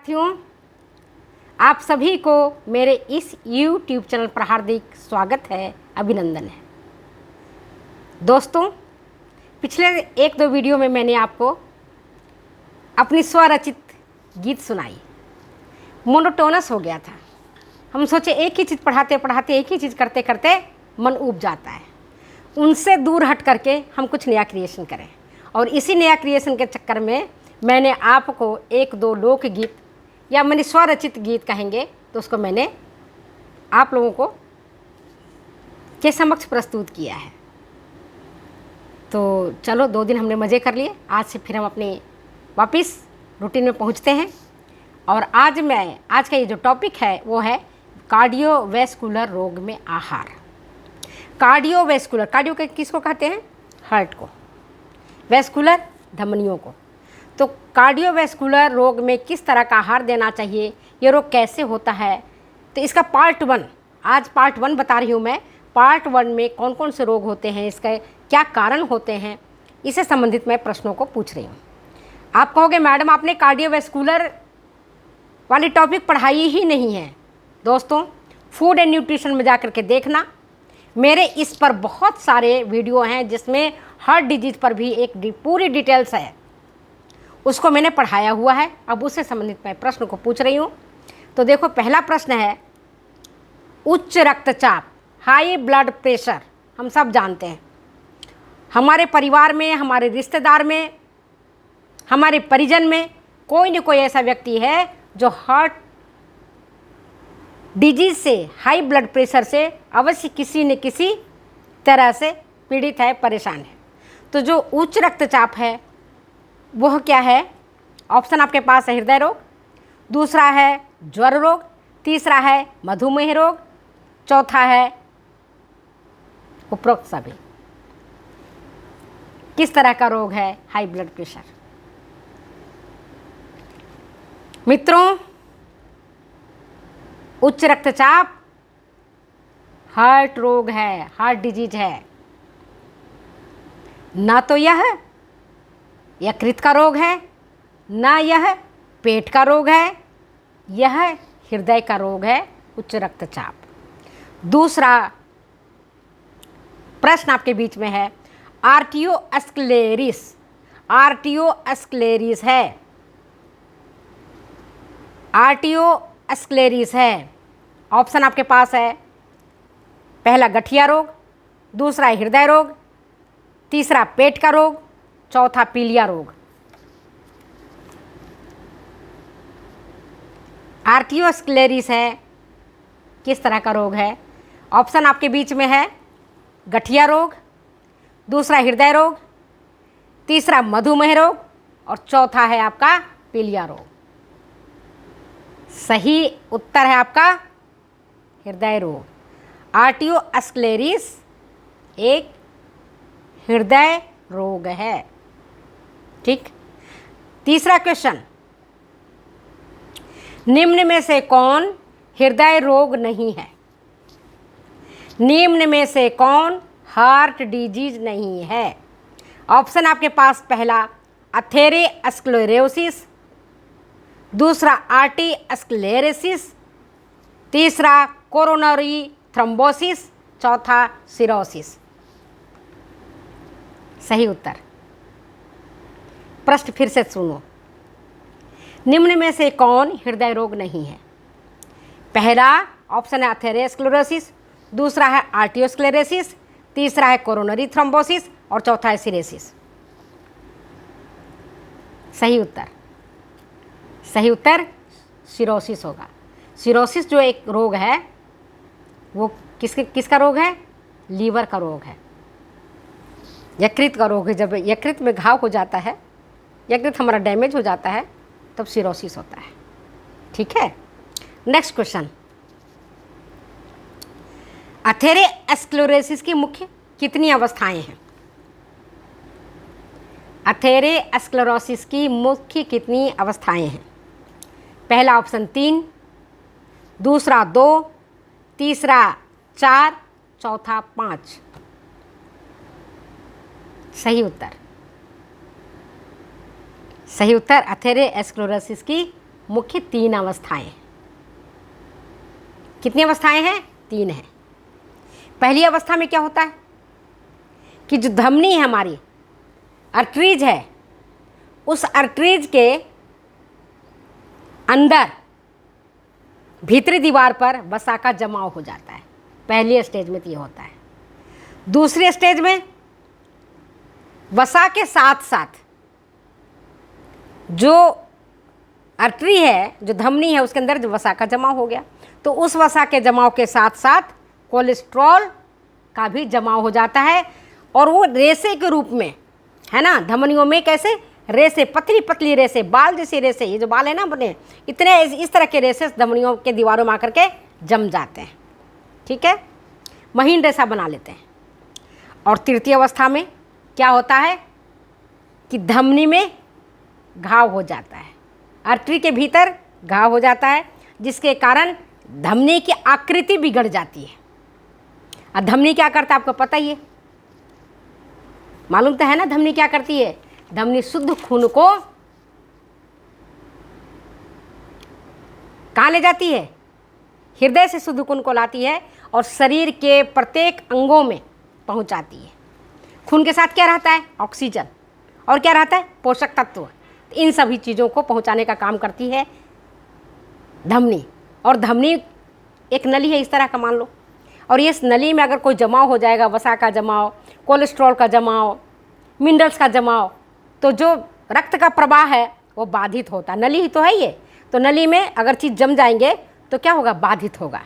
साथियों, आप सभी को मेरे इस YouTube चैनल पर हार्दिक स्वागत है, अभिनंदन है। दोस्तों, पिछले एक दो वीडियो में मैंने आपको अपनी स्वरचित गीत सुनाई। मोनोटोनस हो गया था। हम सोचे एक ही चीज़ पढ़ाते पढ़ाते एक ही चीज़ करते करते मन ऊब जाता है। उनसे दूर हट करके हम कुछ नया क्रिएशन करें, और इसी नया क्रिएशन के चक्कर में मैंने आपको एक दो लोकगीत या मैंने स्वरचित गीत कहेंगे तो उसको मैंने आप लोगों को के समक्ष प्रस्तुत किया है। तो चलो, 2 दिन हमने मज़े कर लिए। आज से फिर हम अपने वापस रूटीन में पहुंचते हैं। और आज का ये जो टॉपिक है वो है कार्डियोवैस्कुलर रोग में आहार। कार्डियो के किसको कहते हैं? हार्ट को। वैस्कुलर, धमनियों को। तो कार्डियोवैस्कुलर रोग में किस तरह का आहार देना चाहिए, ये रोग कैसे होता है, तो इसका पार्ट 1, आज पार्ट 1 बता रही हूँ मैं। पार्ट 1 में कौन कौन से रोग होते हैं, इसका क्या कारण होते हैं, इससे संबंधित मैं प्रश्नों को पूछ रही हूँ। आप कहोगे मैडम आपने कार्डियोवैस्कुलर वाली टॉपिक पढ़ाई ही नहीं है। दोस्तों, फूड एंड न्यूट्रिशन में जाकर के देखना, मेरे इस पर बहुत सारे वीडियो हैं जिसमें हार्ट डिजीज पर भी एक पूरी डिटेल्स है, उसको मैंने पढ़ाया हुआ है। अब उससे संबंधित मैं प्रश्न को पूछ रही हूँ। तो देखो, पहला प्रश्न है उच्च रक्तचाप, हाई ब्लड प्रेशर। हम सब जानते हैं, हमारे परिवार में, हमारे रिश्तेदार में, हमारे परिजन में कोई न कोई ऐसा व्यक्ति है जो हार्ट डिजीज से, हाई ब्लड प्रेशर से अवश्य किसी न किसी तरह से पीड़ित है, परेशान है। तो जो उच्च रक्तचाप है वह क्या है? ऑप्शन आपके पास है हृदय रोग, दूसरा है ज्वर रोग, तीसरा है मधुमेह रोग, चौथा है उपरोक्त सभी। किस तरह का रोग है हाई ब्लड प्रेशर? मित्रों, उच्च रक्तचाप हार्ट रोग है, हार्ट डिजीज है। ना तो यह यकृत का रोग है, ना यह पेट का रोग है, यह हृदय का रोग है, उच्च रक्तचाप। दूसरा प्रश्न आपके बीच में है आर्टियोस्क्लेरिस। आर्टियोस्क्लेरिस है, आर्टियोस्क्लेरिस है। ऑप्शन आपके पास है, पहला गठिया रोग, दूसरा हृदय रोग, तीसरा पेट का रोग, चौथा पीलिया रोग। आर्टियोस्क्लेरिस है, किस तरह का रोग है? ऑप्शन आपके बीच में है गठिया रोग, दूसरा हृदय रोग, तीसरा मधुमेह रोग और चौथा है आपका पीलिया रोग। सही उत्तर है आपका हृदय रोग। आर्टियोस्क्लेरिस एक हृदय रोग है। ठीक। तीसरा क्वेश्चन, निम्न में से कौन हृदय रोग नहीं है? निम्न में से कौन हार्ट डिजीज नहीं है? ऑप्शन आपके पास, पहला अथेरोस्क्लेरोसिस, दूसरा आर्टियोस्क्लेरोसिस, तीसरा कोरोनरी थ्रोम्बोसिस, चौथा सिरोसिस। सही उत्तर। प्रश्न फिर से सुनो, निम्न में से कौन हृदय रोग नहीं है? पहला ऑप्शन है अथेरोस्क्लेरोसिस, दूसरा है आर्टियोस्क्लेरोसिस, तीसरा है कोरोनरी थ्रोम्बोसिस और चौथा है सिरोसिस। सही उत्तर, सही उत्तर सिरोसिस होगा। सिरोसिस जो एक रोग है वो किसका रोग है? लीवर का रोग है, यकृत का रोग है। जब यकृत में घाव हो जाता है, यकृत हमारा डैमेज हो जाता है, तब सिरोसिस होता है। ठीक है। नेक्स्ट क्वेश्चन, अथेरोस्क्लेरोसिस की मुख्य कितनी अवस्थाएं हैं? अथेरोस्क्लेरोसिस की मुख्य कितनी अवस्थाएं हैं? पहला ऑप्शन 3, दूसरा 2, तीसरा 4, चौथा 5। सही उत्तर, सही उत्तर अथेरोस्क्लेरोसिस की मुख्य 3 अवस्थाएं हैं। कितनी अवस्थाएं हैं? 3 हैं। पहली अवस्था में क्या होता है कि जो धमनी है हमारी, आर्टरीज है, उस आर्टरीज के अंदर भीतरी दीवार पर वसा का जमाव हो जाता है। पहली स्टेज में तो ये होता है। दूसरी स्टेज में वसा के साथ साथ जो आर्टरी है, जो धमनी है, उसके अंदर जो वसा का जमाव हो गया, तो उस वसा के जमाव के साथ साथ कोलेस्ट्रॉल का भी जमाव हो जाता है, और वो रेसे के रूप में, है ना, धमनियों में कैसे रेसे, पतली पतली रेसे, बाल जैसी रेसे, ये जो बाल है ना अपने, इतने इस तरह के रेसे धमनियों के दीवारों में आकर के जम जाते हैं। ठीक है, महीन रेसा बना लेते हैं। और तृतीय अवस्था में क्या होता है कि धमनी में घाव हो जाता है, आर्टरी के भीतर घाव हो जाता है, जिसके कारण धमनी की आकृति बिगड़ जाती है। अब धमनी क्या करता है आपको पता ही है, मालूम तो है ना धमनी क्या करती है? धमनी शुद्ध खून को कहाँ ले जाती है? हृदय से शुद्ध खून को लाती है और शरीर के प्रत्येक अंगों में पहुंचाती है। खून के साथ क्या रहता है? ऑक्सीजन, और क्या रहता है? पोषक तत्व। इन सभी चीज़ों को पहुंचाने का काम करती है धमनी। और धमनी एक नली है इस तरह का मान लो, और इस नली में अगर कोई जमाव हो जाएगा, वसा का जमाव, कोलेस्ट्रॉल का जमाव, मिनरल्स का जमाव, तो जो रक्त का प्रवाह है वो बाधित होता है। नली ही तो है ये, तो नली में अगर चीज़ जम जाएंगे तो क्या होगा? बाधित होगा,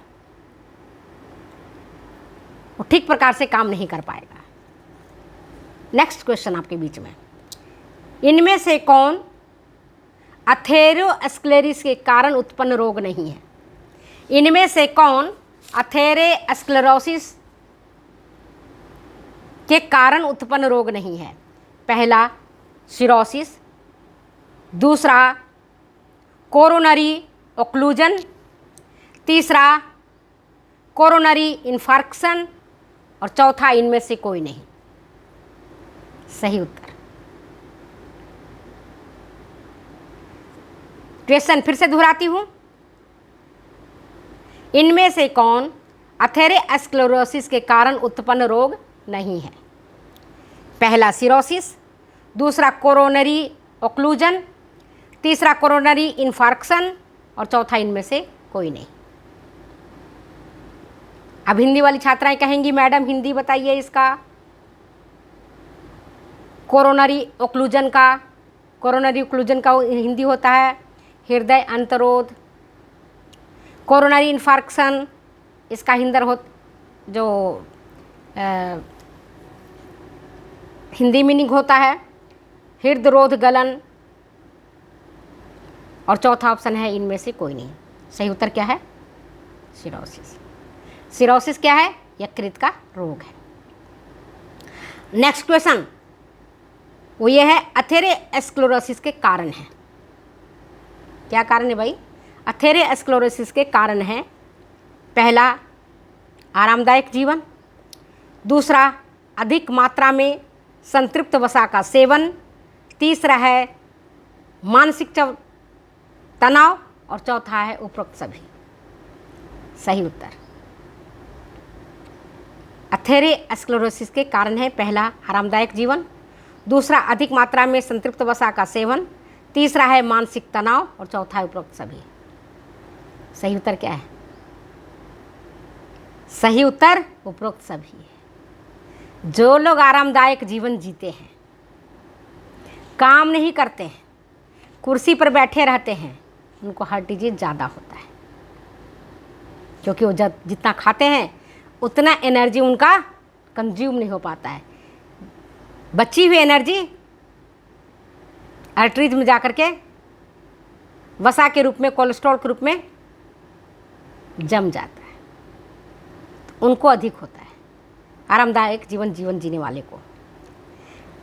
वो ठीक प्रकार से काम नहीं कर पाएगा। नेक्स्ट क्वेश्चन आपके बीच में, इनमें से कौन अथेरोस्क्लेरोसिस के कारण उत्पन्न रोग नहीं है? इनमें से कौन अथेरोस्क्लेरोसिस के कारण उत्पन्न रोग नहीं है? पहला सिरोसिस, दूसरा कोरोनरी ओक्लूजन, तीसरा कोरोनरी इन्फार्क्शन, और चौथा इनमें से कोई नहीं। सही उत्तर। क्वेश्चन फिर से दोहराती हूं, इनमें से कौन अथेरोस्क्लेरोसिस के कारण उत्पन्न रोग नहीं है? पहला सिरोसिस, दूसरा कोरोनरी ओक्लूजन, तीसरा कोरोनरी इन्फार्क्शन, और चौथा इनमें से कोई नहीं। अब हिंदी वाली छात्राएं कहेंगी मैडम हिंदी बताइए इसका, कोरोनरी ओक्लूजन का हिंदी होता है हृदय अंतरोध। कोरोनरी इन्फार्क्शन इसका जो हिंदी मीनिंग होता है हृदरोध गलन, और चौथा ऑप्शन है इनमें से कोई नहीं। सही उत्तर क्या है? सिरोसिस। सिरोसिस क्या है? यकृत का रोग है। नेक्स्ट क्वेश्चन वो ये है, अथेरोस्क्लेरोसिस के कारण है। क्या कारण है भाई? अथेरोस्क्लेरोसिस के कारण है, पहला आरामदायक जीवन, दूसरा अधिक मात्रा में संतृप्त वसा का सेवन, तीसरा है मानसिक तनाव, और चौथा है उपरोक्त सभी। सही उत्तर। अथेरोस्क्लेरोसिस के कारण है, पहला आरामदायक जीवन, दूसरा अधिक मात्रा में संतृप्त वसा का सेवन, तीसरा है मानसिक तनाव, और चौथा है उपरोक्त सभी। सही उत्तर क्या है? सही उत्तर उपरोक्त सभी है। जो लोग आरामदायक जीवन जीते हैं, काम नहीं करते हैं, कुर्सी पर बैठे रहते हैं, उनको हार्ट डिजीज ज़्यादा होता है, क्योंकि वो जितना खाते हैं उतना एनर्जी उनका कंज्यूम नहीं हो पाता है। बची हुई एनर्जी आर्टरीज में जाकर के वसा के रूप में, कोलेस्ट्रॉल के रूप में जम जाता है, तो उनको अधिक होता है आरामदायक जीवन जीने वाले को।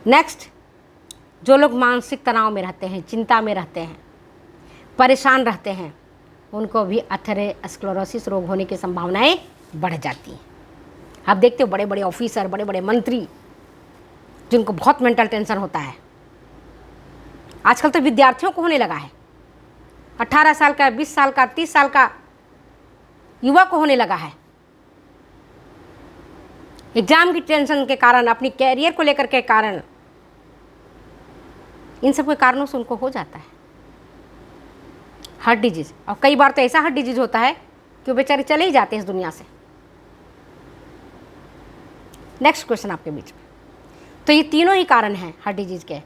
नेक्स्ट, जो लोग मानसिक तनाव में रहते हैं, चिंता में रहते हैं, परेशान रहते हैं, उनको भी अथेरोस्क्लेरोसिस रोग होने की संभावनाएं बढ़ जाती हैं। आप देखते हो बड़े बड़े ऑफिसर, बड़े बड़े मंत्री, जिनको बहुत मेंटल टेंशन होता है, आजकल तो विद्यार्थियों को होने लगा है। 18 साल का, 20 साल का, 30 साल का युवा को होने लगा है। एग्जाम की टेंशन के कारण, अपनी कैरियर को लेकर के कारण, इन सब के कारणों से उनको हो जाता है हार्ट डिजीज। और कई बार तो ऐसा हार्ट डिजीज होता है कि वो बेचारे चले ही जाते हैं इस दुनिया से। नेक्स्ट क्वेश्चन आपके बीच में। तो ये तीनों ही कारण हैं हार्ट डिजीज के।